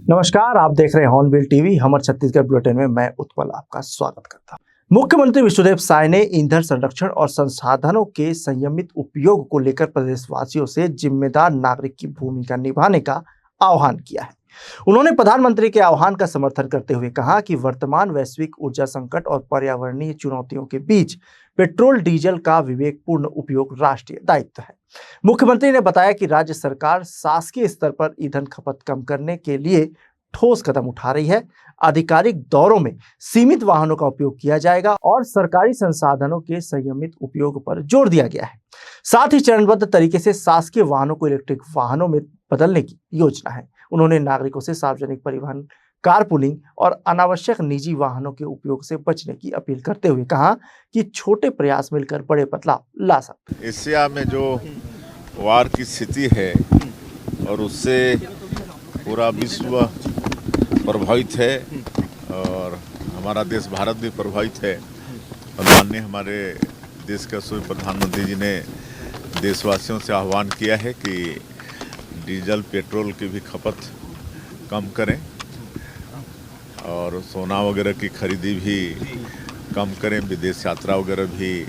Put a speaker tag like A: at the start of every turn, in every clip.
A: नमस्कार, आप देख रहे हैं हॉर्नबिल टीवी। हमर छत्तीसगढ़ बुलेटिन में मैं उत्पल आपका स्वागत करता हूं। मुख्यमंत्री विष्णुदेव साय ने ईंधन संरक्षण और संसाधनों के संयमित उपयोग को लेकर प्रदेशवासियों से जिम्मेदार नागरिक की भूमिका निभाने का आह्वान किया है। उन्होंने प्रधानमंत्री के आह्वान का समर्थन करते हुए कहा कि वर्तमान वैश्विक ऊर्जा संकट और पर्यावरणीय चुनौतियों के बीच पेट्रोल डीजल का विवेकपूर्ण उपयोग राष्ट्रीय दायित्व है। मुख्यमंत्री ने बताया कि राज्य सरकार शासकीय स्तर पर ईंधन खपत कम करने के लिए ठोस कदम उठा रही है। आधिकारिक दौरों में सीमित वाहनों का उपयोग किया जाएगा और सरकारी संसाधनों के संयमित उपयोग पर जोर दिया गया है। साथ ही चरणबद्ध तरीके से शासकीय वाहनों को इलेक्ट्रिक वाहनों में बदलने की योजना है। उन्होंने नागरिकों से सार्वजनिक परिवहन, कारपूलिंग और अनावश्यक निजी वाहनों के उपयोग से बचने की अपील करते हुए कहा कि छोटे प्रयास मिलकर बड़े बदलाव ला सकते हैं।
B: एशिया में जो वार की स्थिति है और उससे पूरा विश्व प्रभावित है और हमारा देश भारत भी प्रभावित है। और माननीय हमारे देश के सूर्य प्रधानमंत्री जी ने देशवासियों से आह्वान किया है कि डीजल पेट्रोल की भी खपत कम करें और सोना वगैरह की खरीदी भी कम करें, विदेश यात्रा वगैरह भी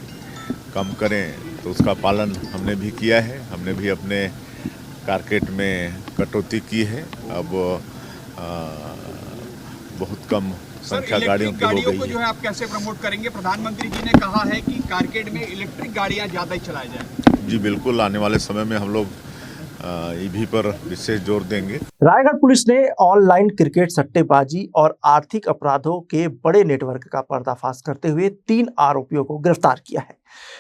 B: कम करें। तो उसका पालन हमने भी किया है। हमने भी अपने मार्केट में कटौती की है। अब बहुत कम संख्या गाड़ियों की हो गई है।
C: जो है आप कैसे प्रमोट करेंगे? प्रधानमंत्री जी ने कहा है कि मार्केट में इलेक्ट्रिक गाड़ियां ज़्यादा ही चलाई जाए।
B: जी बिल्कुल, आने वाले समय में हम लोग ईवी पर विशेष जोर देंगे।
A: रायगढ़ पुलिस ने ऑनलाइन क्रिकेट सट्टेबाजी और आर्थिक अपराधों के बड़े नेटवर्क का पर्दाफाश करते हुए 3 आरोपियों को गिरफ्तार किया है।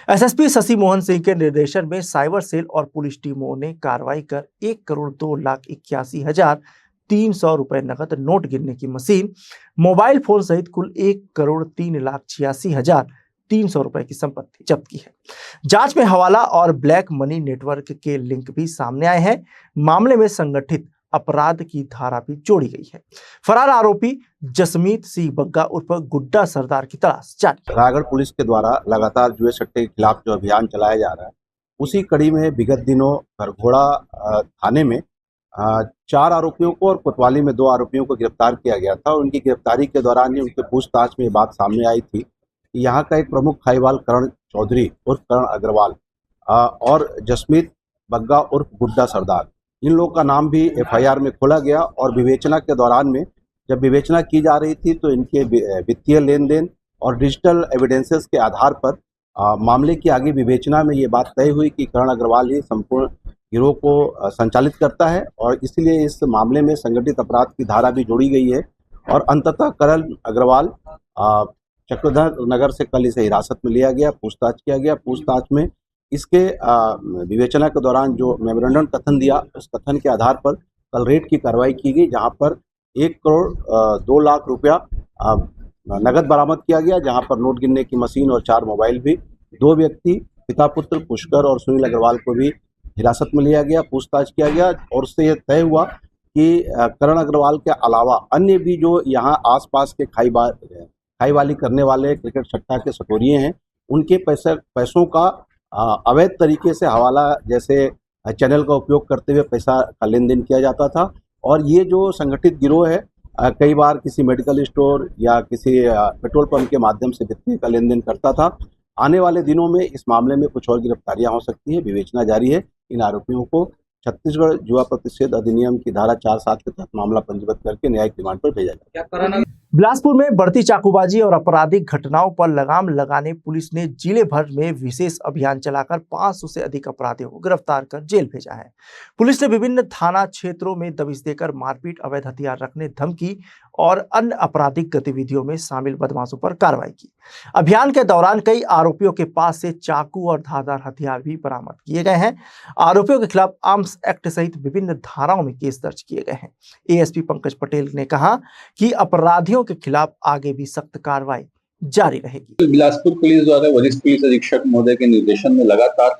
A: एसएसपी शशि मोहन सिंह के निर्देशन में साइबर सेल और पुलिस टीमों ने कार्रवाई कर 1,02,81,300 रुपए नकद, नोट गिनने की मशीन, मोबाइल फोन सहित कुल 1,03,86,300 रुपए की संपत्ति जब्त की है। जांच में हवाला और ब्लैक मनी नेटवर्क के लिंक भी सामने आए हैं। मामले में संगठित अपराध की धारा भी जोड़ी गई है। फरार आरोपी जसमीत सिंह बग्गा उर्फ गुड्डा सरदार की तलाश जारी।
D: रायगढ़ पुलिस के द्वारा लगातार जुए सट्टे के खिलाफ जो अभियान चलाया जा रहा है, उसी कड़ी में विगत दिनों खरघोड़ा थाने में 4 आरोपियों को और कोतवाली में 2 आरोपियों को गिरफ्तार किया गया था। उनकी गिरफ्तारी के दौरान ही उनके पूछताछ में ये बात सामने आई थी कि यहाँ का एक प्रमुख खाईवाल करण चौधरी उर्फ करण अग्रवाल और जसमीत बग्गा उर्फ गुड्डा सरदार, इन लोगों का नाम भी एफआईआर में खोला गया। और विवेचना के दौरान में जब विवेचना की जा रही थी तो इनके वित्तीय लेन देन और डिजिटल एविडेंसेस के आधार पर मामले की आगे विवेचना में ये बात तय हुई कि करण अग्रवाल ही संपूर्ण गिरोह को संचालित करता है और इसलिए इस मामले में संगठित अपराध की धारा भी जोड़ी गई है। और अंततः करण अग्रवाल चक्रधर नगर से कल इसे हिरासत में लिया गया, पूछताछ किया गया। पूछताछ में इसके विवेचना के दौरान जो मेमोरेंडम कथन दिया, उस कथन के आधार पर कल रेड की कार्रवाई की गई, जहां पर 1,02,00,000 रुपया नगद बरामद किया गया, जहां पर नोट गिनने की मशीन और 4 मोबाइल भी। 2 व्यक्ति पिता पुत्र पुष्कर और सुनील अग्रवाल को भी हिरासत में लिया गया, पूछताछ किया गया। और उससे यह तय हुआ कि करण अग्रवाल के अलावा अन्य भी जो यहाँ आसपास के खाईवाली करने वाले क्रिकेट सट्टा के सटोरिये हैं, उनके पैसों का अवैध तरीके से हवाला जैसे चैनल का उपयोग करते हुए पैसा का लेन देन किया जाता था। और ये जो संगठित गिरोह है कई बार किसी मेडिकल स्टोर या किसी पेट्रोल पंप के माध्यम से वित्तीय का लेन देन करता था। आने वाले दिनों में इस मामले में कुछ और गिरफ्तारियां हो सकती है। विवेचना जारी है। इन आरोपियों को छत्तीसगढ़ जुआ प्रतिषेध अधिनियम की धारा 4(7) के तहत मामला पंजीबद्ध करके न्यायिक रिमांड पर भेजा जाएगा।
A: बिलासपुर में बढ़ती चाकूबाजी और आपराधिक घटनाओं पर लगाम लगाने पुलिस ने जिले भर में विशेष अभियान चलाकर 500 से अधिक अपराधियों को गिरफ्तार कर जेल भेजा है। पुलिस ने विभिन्न थाना क्षेत्रों में दबिश देकर मारपीट, अवैध हथियार रखने, धमकी और अन्य आपराधिक गतिविधियों में शामिल बदमाशों पर कार्रवाई की। अभियान के दौरान कई आरोपियों के पास से चाकू और धारदार हथियार भी बरामद किए गए हैं। आरोपियों के खिलाफ आर्म्स एक्ट सहित विभिन्न धाराओं में केस दर्ज किए गए हैं। एएसपी पंकज पटेल ने कहा कि अपराधियों के खिलाफ आगे भी सख्त कार्रवाई जारी रहेगी।
E: बिलासपुर पुलिस द्वारा वरिष्ठ पुलिस अधीक्षक महोदय के निर्देशन में लगातार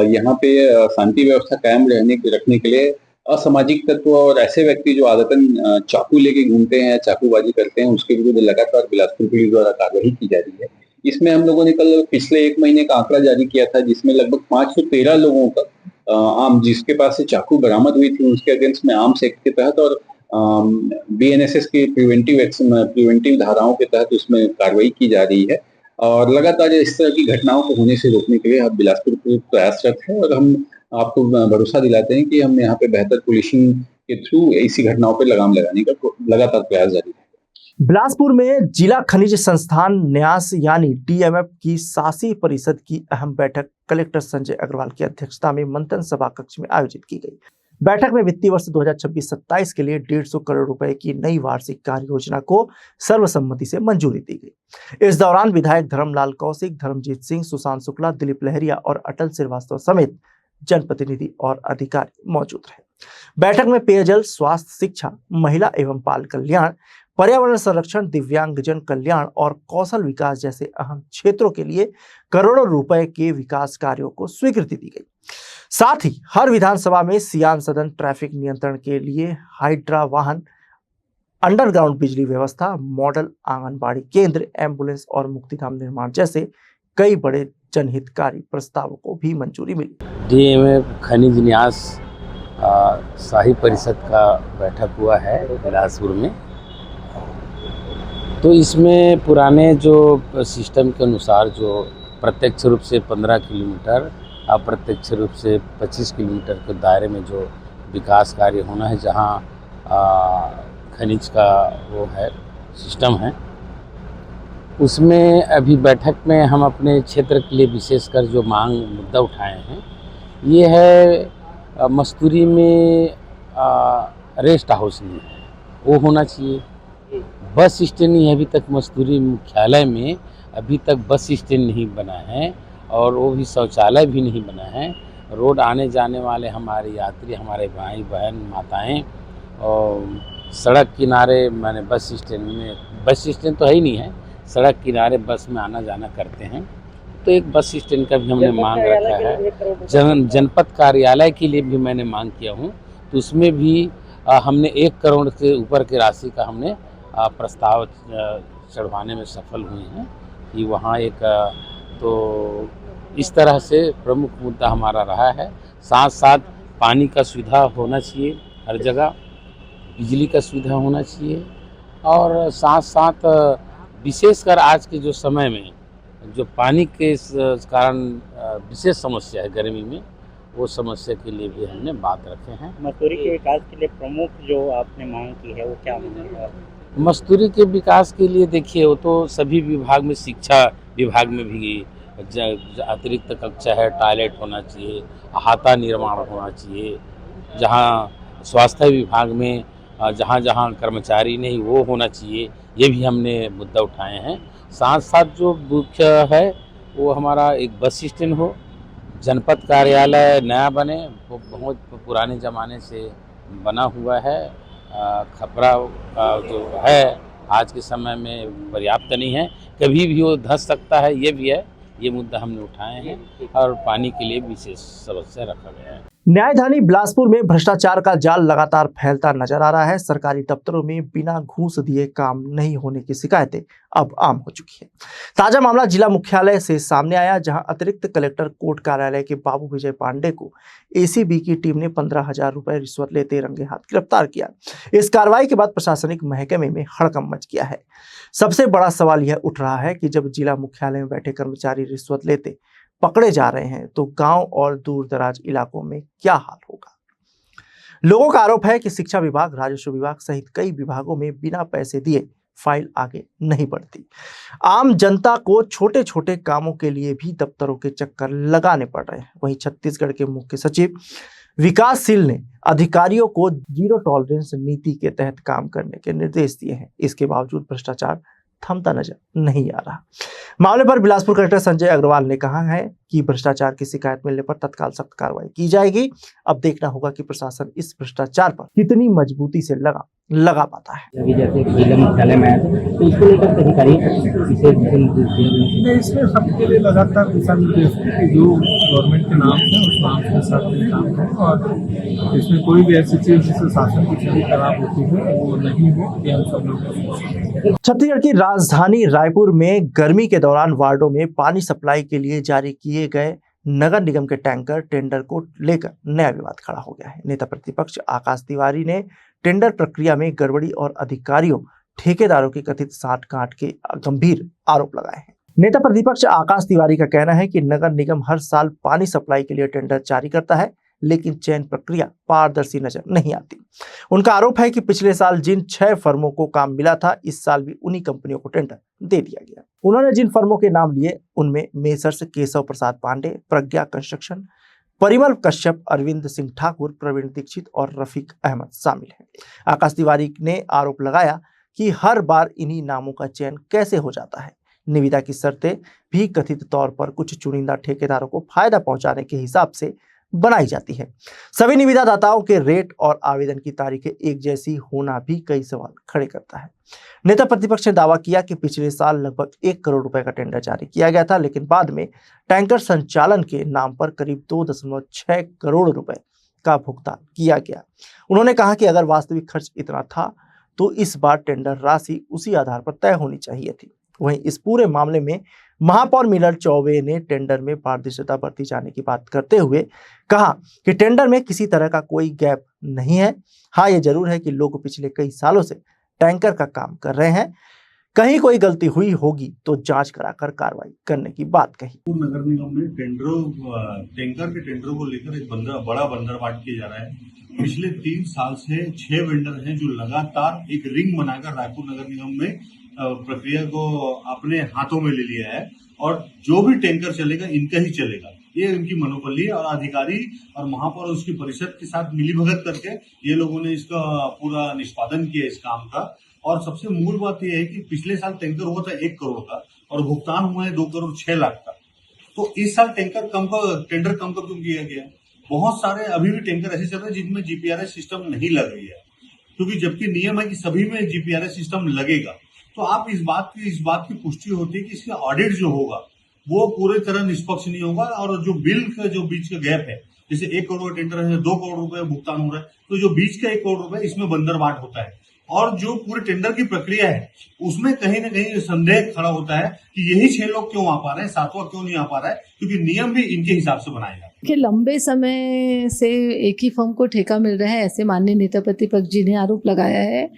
E: यहाँ पे शांति व्यवस्था कायम रखने के लिए असामाजिक तत्व और ऐसे व्यक्ति जो आदतन चाकू लेके घूमते हैं, चाकूबाजी करते हैं, उसके विरुद्ध लगातार बिलासपुर पुलिस द्वारा कार्रवाई की जा रही है। इसमें हम लोगों ने कल पिछले 1 महीने का आंकड़ा जारी किया था, जिसमें लगभग 513 लोगों का जिसके पास से चाकू बरामद हुई थी, उसके अगेंस्ट में आर्म्स एक्ट के तहत और BNSS की प्रिवेंटिव धाराओं के तहत उसमें कार्रवाई की जा रही है और लगातार इस तरह की घटनाओं को होने से रोकने के लिए अब बिलासपुर पुलिस प्रयासरत है और हम आपको भरोसा दिलाते हैं कि हम यहाँ पे बेहतर पुलिसिंग के थ्रू ऐसी घटनाओं पे लगाम लगाने का लगातार प्रयास जारी है।
A: बिलासपुर में जिला खनिज संस्थान न्यास यानी DMF की शासी परिषद की अहम बैठक कलेक्टर संजय अग्रवाल की अध्यक्षता में मंथन सभा कक्ष में आयोजित की गई। बैठक में वित्तीय वर्ष 2026-27 के लिए 150 करोड़ रुपए की नई वार्षिक कार्य योजना को सर्वसम्मति से मंजूरी दी गई। इस दौरान विधायक धर्मलाल कौशिक, धर्मजीत सिंह, सुशांत शुक्ला, दिलीप लहरिया और अटल श्रीवास्तव समेत जनप्रतिनिधि और अधिकारी मौजूद रहे। बैठक में पेयजल, स्वास्थ्य, शिक्षा, महिला एवं बाल कल्याण, पर्यावरण संरक्षण, दिव्यांगजन कल्याण और कौशल विकास जैसे अहम क्षेत्रों के लिए करोड़ों रुपए के विकास कार्यों को स्वीकृति दी गई। साथ ही हर विधानसभा में सियान सदन, ट्रैफिक नियंत्रण के लिए हाइड्रा वाहन, अंडरग्राउंड बिजली व्यवस्था, मॉडल आंगनबाड़ी केंद्र, एम्बुलेंस और मुक्तिधाम निर्माण जैसे कई बड़े जनहितकारी प्रस्तावों को भी मंजूरी मिली।
F: DMF खनिज न्यास शाही परिषद का बैठक हुआ है बिलासपुर में। तो इसमें पुराने जो सिस्टम के अनुसार जो प्रत्यक्ष रूप से 15 किलोमीटर, अप्रत्यक्ष रूप से 25 किलोमीटर के दायरे में जो विकास कार्य होना है, जहां खनिज का वो है सिस्टम है, उसमें अभी बैठक में हम अपने क्षेत्र के लिए विशेषकर जो मांग मुद्दा उठाए हैं, ये है मस्तूरी में रेस्ट हाउस नहीं है, वो होना चाहिए। बस स्टैंड नहीं है, अभी तक मस्तूरी मुख्यालय में अभी तक बस स्टैंड नहीं बना है और वो भी शौचालय भी नहीं बना है। रोड आने जाने वाले हमारे यात्री, हमारे भाई बहन, माताएं और सड़क किनारे माने बस स्टैंड तो है ही नहीं है, सड़क किनारे बस में आना जाना करते हैं। तो एक बस स्टैंड का भी हमने मांग रखा है। जनपद कार्यालय के लिए भी मैंने मांग किया हूँ, तो उसमें भी हमने 1 करोड़ से ऊपर की राशि का हमने प्रस्ताव चढ़वाने में सफल हुए हैं कि वहाँ एक तो इस तरह से प्रमुख मुद्दा हमारा रहा है। साथ साथ पानी का सुविधा होना चाहिए हर जगह, बिजली का सुविधा होना चाहिए और साथ साथ विशेषकर आज के जो समय में जो पानी के कारण विशेष समस्या है गर्मी में, वो समस्या के लिए भी हमने बात रखे हैं।
G: मस्तूरी के विकास के लिए प्रमुख जो आपने मांग की है वो क्या है?
F: मस्तूरी के विकास के लिए देखिए, वो तो सभी विभाग में, शिक्षा विभाग में भी अतिरिक्त कक्षा है, टॉयलेट होना चाहिए, अहाता निर्माण होना चाहिए, जहाँ स्वास्थ्य विभाग में जहाँ जहाँ कर्मचारी नहीं वो होना चाहिए, ये भी हमने मुद्दा उठाए हैं। साथ साथ जो मुख्य है वो हमारा एक बस स्टैंड हो, जनपद कार्यालय नया बने, वो बहुत पुराने ज़माने से बना हुआ है, खपरा जो है आज के समय में पर्याप्त नहीं है, कभी भी वो धंस सकता है, ये भी है। ये मुद्दा हमने उठाए हैं और पानी के लिए विशेष समस्या रखा गया है।
A: न्यायधानी बिलासपुर में भ्रष्टाचार का जाल लगातार फैलता नजर आ रहा है। सरकारी दफ्तरों में बिना घूस दिए काम नहीं होने की शिकायतें अब आम हो चुकी है। ताजा मामला जिला मुख्यालय से सामने आया, जहां अतिरिक्त कलेक्टर कोर्ट कार्यालय के बाबू विजय पांडे को ACB की टीम ने 15,000 रुपए रिश्वत लेते रंगे हाथ गिरफ्तार किया। इस कार्रवाई के बाद प्रशासनिक महकमे में हड़कंप मच गया है। सबसे बड़ा सवाल यह उठ रहा है कि जब जिला मुख्यालय में बैठे कर्मचारी रिश्वत लेते पकड़े जा रहे हैं, तो गांव और दूर दराज इलाकों में क्या हाल होगा। लोगों का आरोप है कि शिक्षा विभाग, राजस्व विभाग सहित कई विभागों में बिना पैसे दिए फाइल आगे नहीं बढ़ती। आम जनता को छोटे छोटे कामों के लिए भी दफ्तरों के चक्कर लगाने पड़ रहे हैं। वहीं छत्तीसगढ़ के मुख्य सचिव विकासशील ने अधिकारियों को जीरो टॉलरेंस नीति के तहत काम करने के निर्देश दिए हैं। इसके बावजूद भ्रष्टाचार थमता नजर नहीं आ रहा। मामले पर बिलासपुर कलेक्टर संजय अग्रवाल ने कहा है कि भ्रष्टाचार की शिकायत मिलने पर तत्काल सख्त कार्रवाई की जाएगी। अब देखना होगा कि प्रशासन इस भ्रष्टाचार पर कितनी मजबूती से लगा पाता है।
G: अभी जैसे जिला मुख्यालय में आया तो इसको लेकर अधिकारी
H: इसमें सबके लिए लगातार दिशा निर्देश है, जो गवर्नमेंट के नाम है उस नाम के साथ काम है और इसमें कोई भी ऐसी चीज जिससे शासन की छवि खराब होती है वो नहीं हो, ये हम सब लोग।
A: छत्तीसगढ़ की राजधानी रायपुर में गर्मी के दौरान वार्डों में पानी सप्लाई के लिए जारी किए गए नगर निगम के टैंकर टेंडर को लेकर नया विवाद खड़ा हो गया है। नेता प्रतिपक्ष आकाश तिवारी ने टेंडर प्रक्रिया में गड़बड़ी और अधिकारियों ठेकेदारों की कथित साठगांठ के गंभीर आरोप लगाए हैं। नेता प्रतिपक्ष आकाश तिवारी का कहना है कि नगर निगम हर साल पानी सप्लाई के लिए टेंडर जारी करता है, लेकिन चयन प्रक्रिया पारदर्शी नजर नहीं आती। उनका आरोप है कि पिछले साल जिन 6 फर्मों को काम मिला था, इस साल भी उन्हीं कंपनियों को टेंडर दे दिया गया। उन्होंने जिन फर्मों के नाम लिए उनमें मेसर्स केशव प्रसाद पांडे, प्रज्ञा कंस्ट्रक्शन, परिमल कश्यप, अरविंद सिंह ठाकुर, प्रवीण दीक्षित और रफीक अहमद शामिल हैं। आकाश तिवारी ने आरोप लगाया कि हर बार इन्हीं नामों का चयन कैसे हो जाता है। निविदा की शर्तें भी कथित तौर पर कुछ चुनिंदा ठेकेदारों को फायदा पहुंचाने के हिसाब से बनाई जाती है। सभी निविदा दाताओं के रेट और आवेदन की तारीखें एक जैसी होना भी कई सवाल खड़े करता है। नेता प्रतिपक्ष ने दावा किया कि पिछले साल लगभग 1 करोड़ रुपए का टेंडर जारी किया गया था, लेकिन बाद में टैंकर संचालन के नाम पर करीब 2.6 करोड़ रुपए का भुगतान किया गया। उन्होंने कहा कि अगर वास्तविक खर्च इतना था तो इस बार टेंडर राशि उसी आधार पर तय होनी चाहिए थी। वहीं इस पूरे मामले में महापौर मिलन चौबे ने टेंडर में पारदर्शिता बरती जाने की बात करते हुए कहा कि टेंडर में किसी तरह का कोई गैप नहीं है। हाँ, ये जरूर है कि लोग पिछले कई सालों से टैंकर का काम कर रहे हैं। कहीं कोई गलती हुई होगी तो जांच कराकर कार्रवाई करने की बात कही।
I: नगर निगम में टैंकर के टेंडरों को लेकर एक बड़ा बंदरबाट किया जा रहा है। पिछले 3 साल से 6 वेंडर हैं जो लगातार एक रिंग बनाकर रायपुर नगर निगम में प्रक्रिया को अपने हाथों में ले लिया है और जो भी टैंकर चलेगा इनका ही चलेगा, ये इनकी मनोबली है। और अधिकारी और महापौर उसकी परिषद के साथ मिलीभगत करके ये लोगों ने इसका पूरा निष्पादन किया इस काम का। और सबसे मूल बात यह है कि पिछले साल टैंकर हुआ था 1 करोड़ का और भुगतान हुआ है 2 करोड़ 6 लाख का। तो इस साल टेंडर कम क्यों किया गया? बहुत सारे अभी भी टैंकर ऐसे चल रहे हैं जिनमें जीपीआरएस सिस्टम नहीं लग रही है, क्योंकि जबकि नियम है कि सभी में जीपीआरएस सिस्टम लगेगा। तो आप इस बात की पुष्टि होती है कि इसका ऑडिट जो होगा वो पूरी तरह निष्पक्ष नहीं होगा और जो बिल का जो बीच का गैप है, जैसे 1 करोड़ टेंडर है 2 करोड़ रुपए भुगतान हो रहा है, तो जो बीच का 1 करोड़ रुपए इसमें बंदरबाट होता है। और जो पूरे टेंडर की प्रक्रिया है उसमें कहीं ना कहीं संदेह खड़ा होता है कि यही 6 लोग क्यों आ पा रहे हैं, 7वां क्यों नहीं आ पा रहा है, क्योंकि नियम भी इनके हिसाब से बनाए जाते हैं।
J: कि लंबे समय से एक ही फर्म को ठेका मिल रहा है, ऐसे माननीय नेता प्रतिपक्ष जी ने आरोप लगाया है।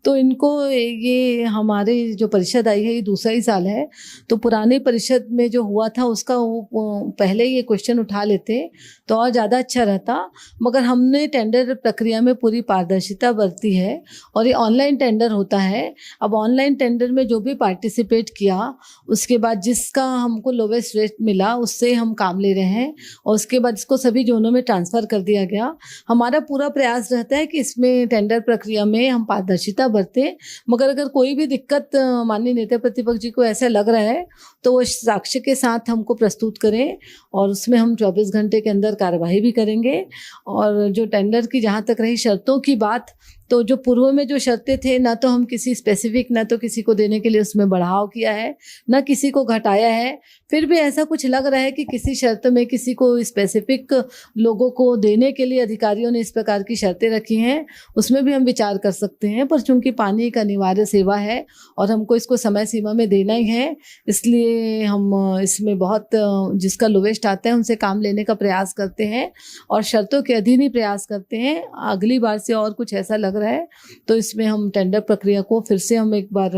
J: तो इनको ये हमारे जो परिषद आई है ये दूसरा ही साल है, तो पुरानी परिषद में जो हुआ था उसका वो पहले ये क्वेश्चन उठा लेते तो और ज़्यादा अच्छा रहता। मगर हमने टेंडर प्रक्रिया में पूरी पारदर्शिता बरती है और ये ऑनलाइन टेंडर होता है। अब ऑनलाइन टेंडर में जो भी पार्टिसिपेट किया उसके बाद जिसका हमको लोवेस्ट रेट मिला उससे हम काम ले रहे हैं और उसके बाद इसको सभी जोनों में ट्रांसफ़र कर दिया गया। हमारा पूरा प्रयास रहता है कि इसमें टेंडर प्रक्रिया में हम पारदर्शिता बरतें। मगर अगर कोई भी दिक्कत माननीय नेता प्रतिपक्ष जी को ऐसा लग रहा है तो वो साक्ष्य के साथ हमको प्रस्तुत करें और उसमें हम 24 घंटे के अंदर कार्रवाई भी करेंगे। और जो टेंडर की जहाँ तक रही शर्तों की बात, तो जो पूर्व में जो शर्तें थे ना तो हम किसी स्पेसिफिक ना तो किसी को देने के लिए उसमें बढ़ाव किया है ना किसी को घटाया है। फिर भी ऐसा कुछ लग रहा है कि किसी शर्त में किसी को स्पेसिफिक लोगों को देने के लिए अधिकारियों ने इस प्रकार की शर्तें रखी हैं, उसमें भी हम विचार कर सकते हैं। पर चूंकि पानी एक अनिवार्य सेवा है और हमको इसको समय सीमा में देना ही है, इसलिए हम इसमें बहुत जिसका लोवेस्ट आता है उनसे काम लेने का प्रयास करते हैं और शर्तों के अधीन ही प्रयास करते हैं। अगली बार से और कुछ ऐसा लग रहा है तो इसमें हम टेंडर प्रक्रिया को फिर से हम एक बार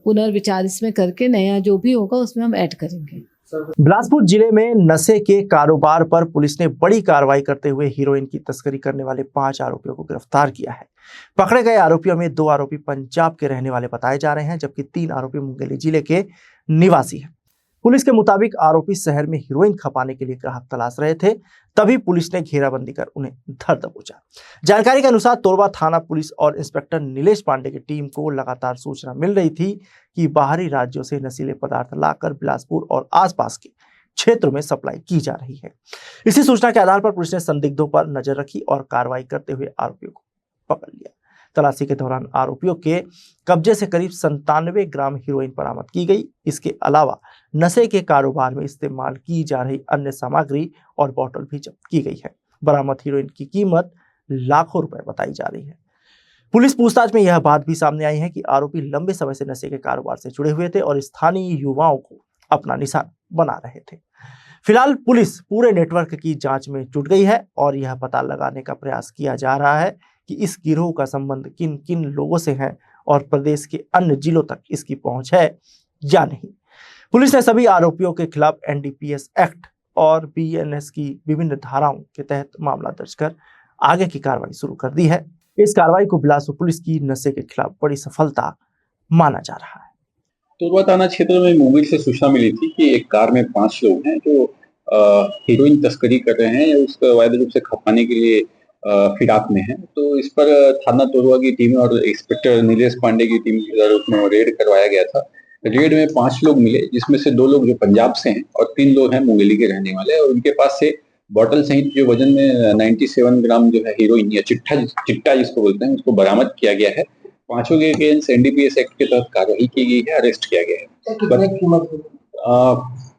J: पुनर्विचार इसमें करके नया जो भी होगा उसमें हम ऐड करेंगे।
A: बिलासपुर जिले में नशे के कारोबार पर पुलिस ने बड़ी कार्रवाई करते हुए हीरोइन की तस्करी करने वाले 5 आरोपियों को गिरफ्तार किया है। पकड़े गए आरोपियों में 2 आरोपी पंजाब के रहने वाले बताए जा रहे हैं, जबकि 3 आरोपी मुंगेली जिले के निवासी हैं। पुलिस के मुताबिक आरोपी शहर में हीरोइन खपाने के लिए ग्राहक तलाश रहे थे, तभी पुलिस ने घेराबंदी कर उन्हें धर दबोचा। जानकारी के अनुसार तोरबा थाना पुलिस और इंस्पेक्टर नीलेश पांडे की टीम को लगातार सूचना मिल रही थी कि बाहरी राज्यों से नशीले पदार्थ लाकर बिलासपुर और आसपास के क्षेत्रों में सप्लाई की जा रही है। इसी सूचना के आधार पर पुलिस ने संदिग्धों पर नजर रखी और कार्रवाई करते हुए आरोपियों को पकड़ लिया। तलाशी के दौरान आरोपियों के कब्जे से करीब 97 ग्राम हीरोइन बरामद की गई। इसके अलावा नशे के कारोबार में इस्तेमाल की जा रही अन्य सामग्री और बोतल भी जब्त की गई है। बरामद हीरोइन की कीमत लाखों रुपए बताई जा रही है। पुलिस पूछताछ में यह बात भी सामने आई है कि आरोपी लंबे समय से नशे के कारोबार से जुड़े हुए थे और स्थानीय युवाओं को अपना निशाना बना रहे थे। फिलहाल पुलिस पूरे नेटवर्क की जांच में जुट गई है और यह पता लगाने का प्रयास किया जा रहा है कि इस गिरोह का संबंध किन किन लोगों से है और प्रदेश के अन्य जिलों तक इसकी पहुंच है या नहीं। पुलिस ने सभी आरोपियों के खिलाफ एनडीपीएस एक्ट और बीएनएस की विभिन्न धाराओं के तहत मामला दर्ज कर आगे की कार्रवाई शुरू कर दी है। इस कार्रवाई को बिलासपुर पुलिस की नशे के खिलाफ बड़ी सफलता माना जा रहा है।
E: तोरवा थाना क्षेत्र में मुंगेर से सूचना मिली थी कि एक कार में 5 लोग हैं जो हीरोइन तस्करी कर रहे हैं या उसको अवैध रूप से खपाने के लिए फिराक में है। तो इस पर थाना तोरवा की टीम और इंस्पेक्टर नीलेश पांडे की टीम के रूप में रेड करवाया गया था। रेड में 5 लोग मिले, जिसमें से 2 लोग जो पंजाब से हैं और 3 लोग हैं मुंगेली के रहने वाले, और उनके पास से बॉटल सहित जो वजन में 97 ग्राम जो है हीरोइन या चिट्टा जिसको बोलते हैं उसको बरामद किया गया है। 5 के अगेंस्ट एनडीपीएस एक्ट के तहत कार्रवाई की गई है, अरेस्ट किया गया है।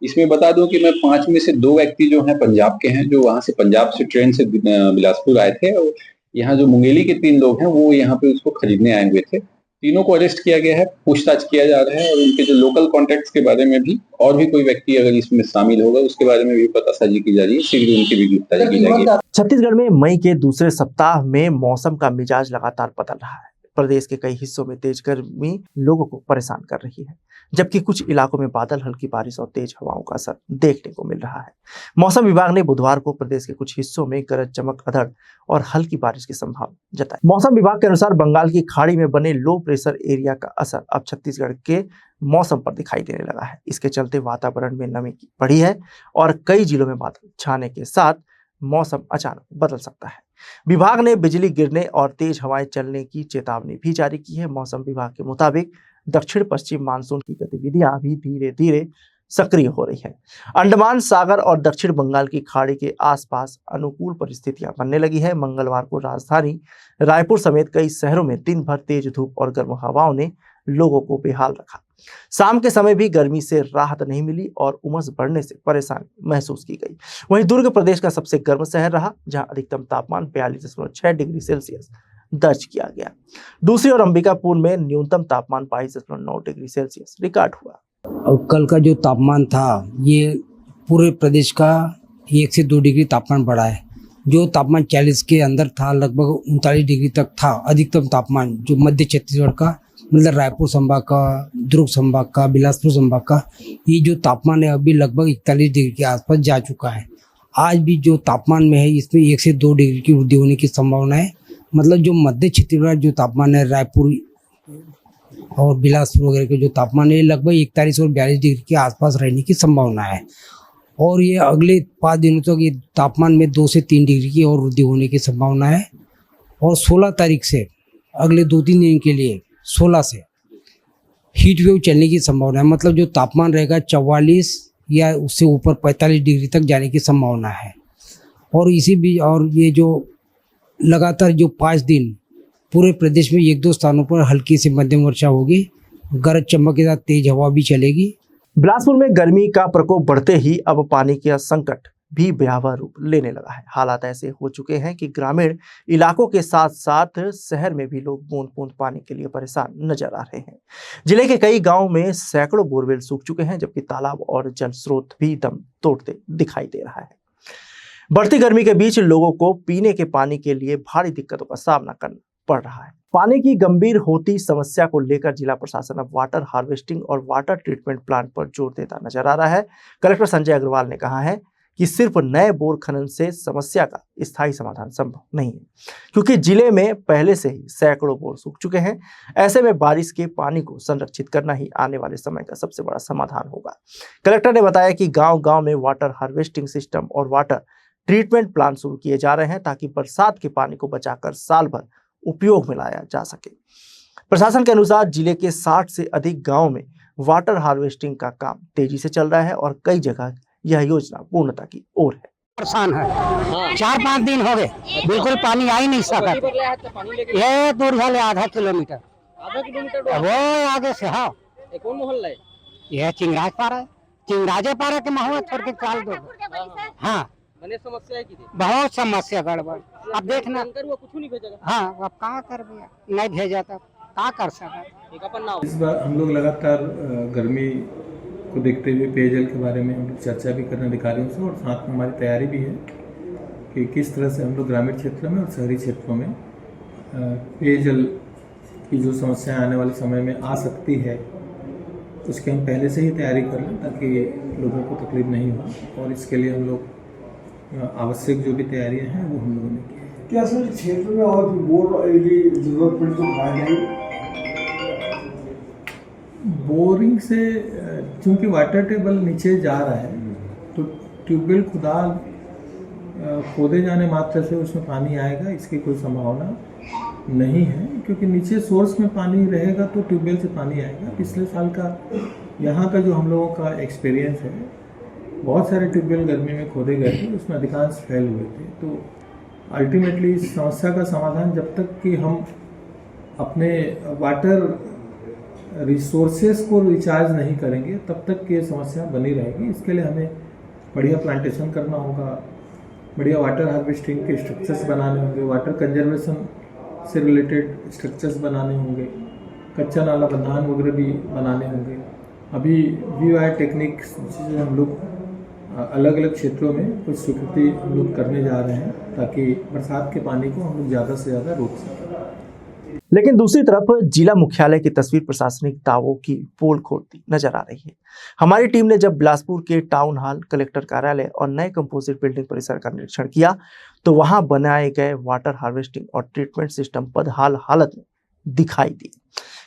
E: इसमें बता दूं कि मैं 5 में से 2 व्यक्ति जो हैं पंजाब के हैं, जो वहां से पंजाब से ट्रेन से बिलासपुर आए थे, और यहाँ जो मुंगेली के 3 लोग हैं वो यहाँ पे उसको खरीदने आए हुए थे। तीनों को अरेस्ट किया गया है, पूछताछ किया जा रहा है, और उनके जो लोकल कॉन्टैक्ट्स के बारे में भी और भी कोई व्यक्ति अगर इसमें शामिल होगा उसके बारे में भी पतासाजी की जा रही है। शीघ्र उनकी भी गिरफ्तारी की जाएगी।
A: छत्तीसगढ़ में मई के दूसरे सप्ताह में मौसम का मिजाज लगातार बदल रहा है। प्रदेश के कई हिस्सों में तेज गर्मी लोगों को परेशान कर रही है, जबकि कुछ इलाकों में बादल, हल्की बारिश और तेज हवाओं का असर देखने को मिल रहा है। मौसम विभाग ने बुधवार को प्रदेश के कुछ हिस्सों में गरज चमक अधड़ और हल्की बारिश की संभावना जताई। मौसम विभाग के अनुसार बंगाल की खाड़ी में बने लो प्रेशर एरिया का असर अब छत्तीसगढ़ के मौसम पर दिखाई देने लगा है। इसके चलते वातावरण में नमी बढ़ी है और कई जिलों में बादल छाने के साथ मौसम अचानक बदल सकता है। विभाग ने बिजली गिरने और तेज हवाएं चलने की चेतावनी भी जारी की है। मौसम विभाग के मुताबिक दक्षिण पश्चिम मानसून की गतिविधियां अभी धीरे धीरे सक्रिय हो रही है। अंडमान सागर और दक्षिण बंगाल की खाड़ी के आसपास अनुकूल परिस्थितियां बनने लगी है। मंगलवार को राजधानी रायपुर समेत कई शहरों में दिन भर तेज धूप और गर्म हवाओं ने लोगों को बेहाल रखा। शाम के समय भी गर्मी से राहत नहीं मिली और उमस बढ़ने से परेशानी महसूस की गई। वहीं दुर्ग प्रदेश का सबसे गर्म शहर रहा, जहां अधिकतम तापमान 42.6 डिग्री सेल्सियस दर्ज किया गया। दूसरी ओर अंबिकापुर में न्यूनतम तापमान 22.9 डिग्री सेल्सियस रिकॉर्ड हुआ।
K: और कल का जो तापमान था ये पूरे प्रदेश का 1 से 2 डिग्री तापमान बढ़ा है। जो तापमान 40 के अंदर था, लगभग 39 डिग्री तक था अधिकतम तापमान, जो मध्य छत्तीसगढ़ का मतलब रायपुर संभाग का, दुर्ग संभाग का, बिलासपुर संभाग का, ये जो तापमान है अभी लगभग 41 डिग्री के आसपास जा चुका है। आज भी जो तापमान में है इसमें 1 से 2 डिग्री की वृद्धि होने की संभावना है। मतलब जो मध्य छत्तीसगढ़ जो तापमान है, रायपुर और बिलासपुर वगैरह के जो तापमान है लगभग 41 और 42 डिग्री के आसपास रहने की संभावना है। और ये अगले 5 दिनों तक ये तापमान में 2 से 3 डिग्री की और वृद्धि होने की संभावना है। और 16 तारीख से अगले 2-3 दिन के लिए 16 से हीट वेव चलने की संभावना है। मतलब जो तापमान रहेगा 44 या उससे ऊपर 45 डिग्री तक जाने की संभावना है। और इसी बीच और ये जो लगातार जो 5 दिन पूरे प्रदेश में 1-2 स्थानों पर हल्की से मध्यम वर्षा होगी, गरज चमक के साथ तेज हवा भी चलेगी।
A: बिलासपुर में गर्मी का प्रकोप बढ़ते ही अब पानी का संकट भी भयावह रूप लेने लगा है। हालात ऐसे हो चुके हैं कि ग्रामीण इलाकों के साथ साथ शहर में भी लोग बूंद बूंद पानी के लिए परेशान नजर आ रहे हैं। जिले के कई गांवों में सैकड़ों बोरवेल सूख चुके हैं, जबकि तालाब और जल स्रोत भी दम तोड़ते दिखाई दे रहा है। बढ़ती गर्मी के बीच लोगों को पीने के पानी के लिए भारी दिक्कतों का सामना करना पड़ रहा है। पानी की गंभीर होती समस्या को लेकर जिला प्रशासन अब वाटर हार्वेस्टिंग और वाटर ट्रीटमेंट प्लांट पर जोर देता नजर आ रहा है। कलेक्टर संजय अग्रवाल ने कहा है कि सिर्फ नए बोर खनन से समस्या का स्थायी समाधान संभव नहीं है, क्योंकि जिले में पहले से ही सैकड़ों बोर सूख चुके हैं। ऐसे में बारिश के पानी को संरक्षित करना ही आने वाले समय का सबसे बड़ा समाधान होगा। कलेक्टर ने बताया कि गांव-गांव में वाटर हार्वेस्टिंग सिस्टम और वाटर ट्रीटमेंट प्लांट शुरू किए जा रहे हैं, ताकि बरसात के पानी को बचाकर साल भर उपयोग में लाया जा सके। प्रशासन के अनुसार जिले के 60 से अधिक गाँव में वाटर हार्वेस्टिंग का काम तेजी से चल रहा है और कई जगह यह योजना पूर्णता की ओर है।
L: परेशान है, 4-5 दिन हो गए, बिल्कुल पानी आ ही नहीं सका। ये दूर है आधा किलोमीटर वो आगे से। हाँ,
M: कौन मोहल्ला है?
L: यह चिंगराज पारा है, चिंगराजे पारा के महुआ छोड़ के चाल दो। हाँ,
M: समस्या है कि
L: बहुत समस्या गड़बड़। अब देखना
M: कुछ नहीं भेजेगा।
L: हाँ, अब कहाँ कर भैया, नहीं भेजा तो क्या कर सका।
H: इस बार हम लोग लगातार गर्मी को देखते हुए पेयजल के बारे में हम लोग चर्चा भी कर रहे हैं अधिकारियों से, और साथ में हमारी तैयारी भी है कि किस तरह से हम लोग ग्रामीण क्षेत्र में और शहरी क्षेत्रों में पेयजल की जो समस्या आने वाले समय में आ सकती है उसकी हम पहले से ही तैयारी कर लें ताकि लोगों को तकलीफ नहीं हो, और इसके लिए हम लोग आवश्यक जो भी तैयारियां हैं वो हम लोगों ने की है।
N: क्या सर क्षेत्र में और भी बोर यदि जरूरत पड़ी तो बनाए जाएंगे?
H: बोरिंग से चूंकि वाटर टेबल नीचे जा रहा है तो ट्यूबवेल खोदे जाने मात्र से उसमें पानी आएगा, इसकी कोई संभावना नहीं है, क्योंकि नीचे सोर्स में पानी रहेगा तो ट्यूबवेल से पानी आएगा। पिछले साल का यहाँ का जो हम लोगों का एक्सपीरियंस है, बहुत सारे ट्यूबवेल गर्मी में खोदे गए थे, उसमें अधिकांश फेल हुए थे। तो अल्टीमेटली इस समस्या का समाधान जब तक कि हम अपने वाटर रिसोर्सेज को रिचार्ज नहीं करेंगे तब तक ये समस्या बनी रहेगी। इसके लिए हमें बढ़िया प्लांटेशन करना होगा, बढ़िया वाटर हार्वेस्टिंग के स्ट्रक्चर्स बनाने होंगे, वाटर कंजर्वेशन से रिलेटेड स्ट्रक्चर्स बनाने होंगे, कच्चा नाला बंधान वगैरह भी बनाने होंगे। अभी VOI टेक्निक से हम लोग अलग अलग क्षेत्रों में कुछ स्वीकृति हम लोग करने जा रहे हैं ताकि बरसात के पानी को हम लोग ज़्यादा से ज़्यादा रोक सकें।
A: लेकिन दूसरी तरफ जिला मुख्यालय की तस्वीर प्रशासनिक दावों की पोल खोलती नजर आ रही है। हमारी टीम ने जब बिलासपुर के टाउन हॉल, कलेक्टर कार्यालय और नए कंपोजिट बिल्डिंग परिसर का निरीक्षण किया तो वहां बनाए गए वाटर हार्वेस्टिंग और ट्रीटमेंट सिस्टम बदहाल हालत में दिखाई दिए।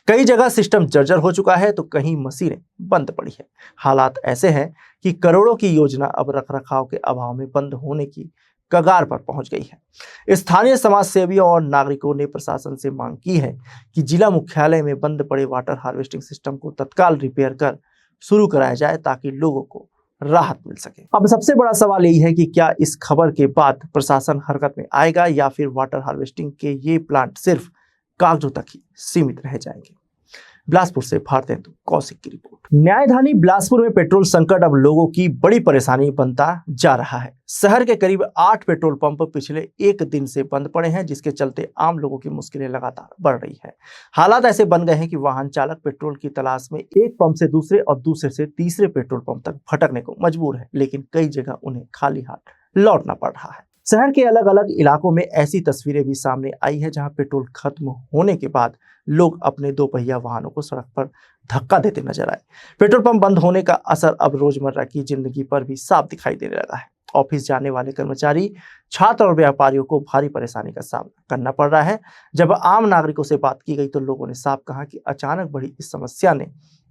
A: कई जगह सिस्टम जर्जर हो चुका है तो कहीं मशीनें बंद पड़ी है। हालात ऐसे हैं कि करोड़ों की योजना अब रखरखाव के अभाव में बंद होने की कगार पर पहुंच गई है। स्थानीय समाज सेवियों और नागरिकों ने प्रशासन से मांग की है कि जिला मुख्यालय में बंद पड़े वाटर हार्वेस्टिंग सिस्टम को तत्काल रिपेयर कर शुरू कराया जाए ताकि लोगों को राहत मिल सके। अब सबसे बड़ा सवाल यही है कि क्या इस खबर के बाद प्रशासन हरकत में आएगा या फिर वाटर हार्वेस्टिंग के ये प्लांट सिर्फ कागजों तक ही सीमित रह जाएंगे। बिलासपुर से भारतेंदु कौशिक की रिपोर्ट। न्यायधानी बिलासपुर में पेट्रोल संकट अब लोगों की बड़ी परेशानी बनता जा रहा है। शहर के करीब 8 पेट्रोल पंप पिछले एक दिन से बंद पड़े हैं, जिसके चलते आम लोगों की मुश्किलें लगातार बढ़ रही है। हालात ऐसे बन गए हैं कि वाहन चालक पेट्रोल की तलाश में एक पंप से दूसरे और दूसरे से तीसरे पेट्रोल पंप तक भटकने को मजबूर है, लेकिन कई जगह उन्हें खाली हाथ लौटना पड़ रहा है। शहर के अलग अलग इलाकों में ऐसी तस्वीरें भी सामने आई है जहां पेट्रोल खत्म होने के बाद लोग अपने 2 पहिया वाहनों को सड़क पर धक्का देते नजर आए। पेट्रोल पंप बंद होने का असर अब रोजमर्रा की जिंदगी पर भी साफ दिखाई देने लगा है। ऑफिस जाने वाले कर्मचारी, छात्र और व्यापारियों को भारी परेशानी का सामना करना पड़ रहा है। जब आम नागरिकों से बात की गई तो लोगों ने साफ कहा कि अचानक बढ़ी इस समस्या ने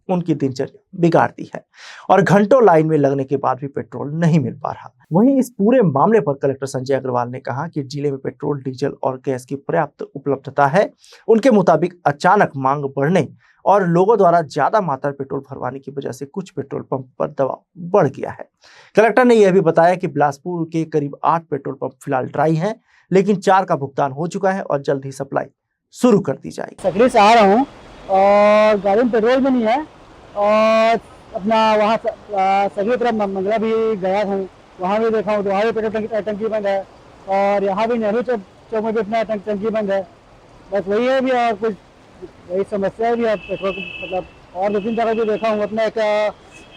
A: उनकी दिनचर्या बिगाड़ दी है और घंटों लाइन में लगने के बाद भी पेट्रोल नहीं मिल पा रहा। वहीं इस पूरे मामले पर कलेक्टर संजय अग्रवाल ने कहा कि जिले में पेट्रोल, डीजल और गैस की पर्याप्त उपलब्धता है। उनके मुताबिक अचानक मांग बढ़ने और लोगों द्वारा ज्यादा मात्रा में पेट्रोल भरवाने की वजह से कुछ पेट्रोल पंप पर दबाव बढ़ गया है। कलेक्टर ने यह भी बताया कि बिलासपुर के करीब 8 पेट्रोल पंप फिलहाल ड्राई हैं, लेकिन 4 का भुगतान हो चुका है और जल्द ही सप्लाई शुरू कर दी जाएगी।
L: सकरी से आ रहा हूँ और गाड़ी में पेट्रोल भी नहीं है और अपना वहाँ सभी तरफ मंगला भी गया हूँ, वहाँ भी देखा हूँ तो वहाँ भी पेट्रोल टंकी बंद है और यहाँ भी नेहरू चौक में भी अपना टंकी बंद है। बस वही है भी और कुछ वही समस्या है भी। अब पेट्रोल मतलब और 2-3 जगह भी देखा हूँ, अपना एक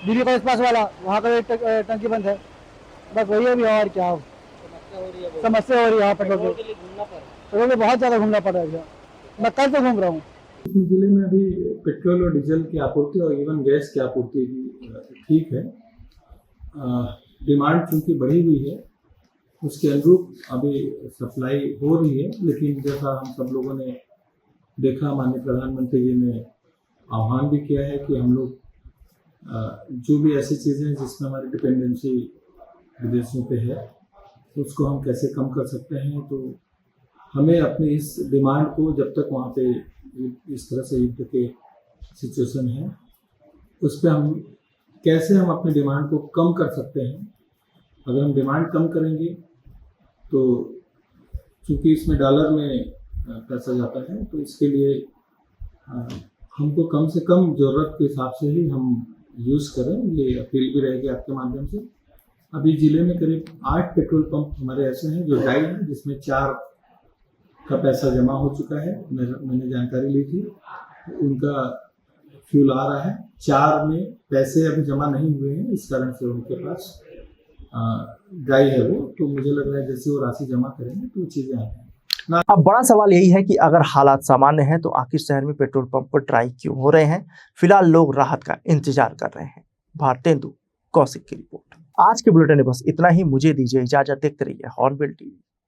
L: दिल्ली का पास वाला वहाँ का भी टंकी बंद है। बस वही है भी और क्या समस्या हो रही है यहाँ पेट्रोल के बहुत ज़्यादा घूमना पड़ रहा है। मैं कल से घूम रहा हूँ।
H: जिले में अभी पेट्रोल और डीजल की आपूर्ति और इवन गैस की आपूर्ति भी ठीक है। डिमांड चूँकि बढ़ी हुई है उसके अनुरूप अभी सप्लाई हो रही है, लेकिन जैसा हम सब लोगों ने देखा, माननीय प्रधानमंत्री जी ने आह्वान भी किया है कि हम लोग जो भी ऐसी चीज़ें हैं जिसमें हमारी डिपेंडेंसी विदेशों पे है उसको हम कैसे कम कर सकते हैं। तो हमें अपनी इस डिमांड को, जब तक वहाँ पे इस तरह से युद्ध के सिचुएशन है, उस पर हम कैसे हम अपनी डिमांड को कम कर सकते हैं। अगर हम डिमांड कम करेंगे तो चूँकि इसमें डॉलर में पैसा जाता है तो इसके लिए हमको कम से कम ज़रूरत के हिसाब से ही हम यूज़ करें, ये अपील भी रहेगी आपके माध्यम से। अभी ज़िले में करीब 8 पेट्रोल पंप हमारे ऐसे हैं जो ड्राई हैं, जिसमें 4 का पैसा जमा हो चुका है। मैंने जानकारी ली थी, उनका फ्यूल आ रहा है। 4 में पैसे अभी जमा नहीं हुए हैं, इस कारण से उनके पास ड्राई है वो। तो मुझे लग रहा है जैसे वो राशि जमा करेंगे तो चीज़ें आ जाएंगी।
A: अब बड़ा सवाल यही है कि अगर हालात सामान्य हैं तो आखिर शहर में पेट्रोल पंप पर ट्राई क्यों हो रहे हैं। फिलहाल लोग राहत का इंतजार कर रहे हैं। भारतेंदु कौशिक की रिपोर्ट। आज के बुलेटिन में बस इतना ही। मुझे दीजिए इजाजत। देखते रहिए हॉर्नबिल टीवी।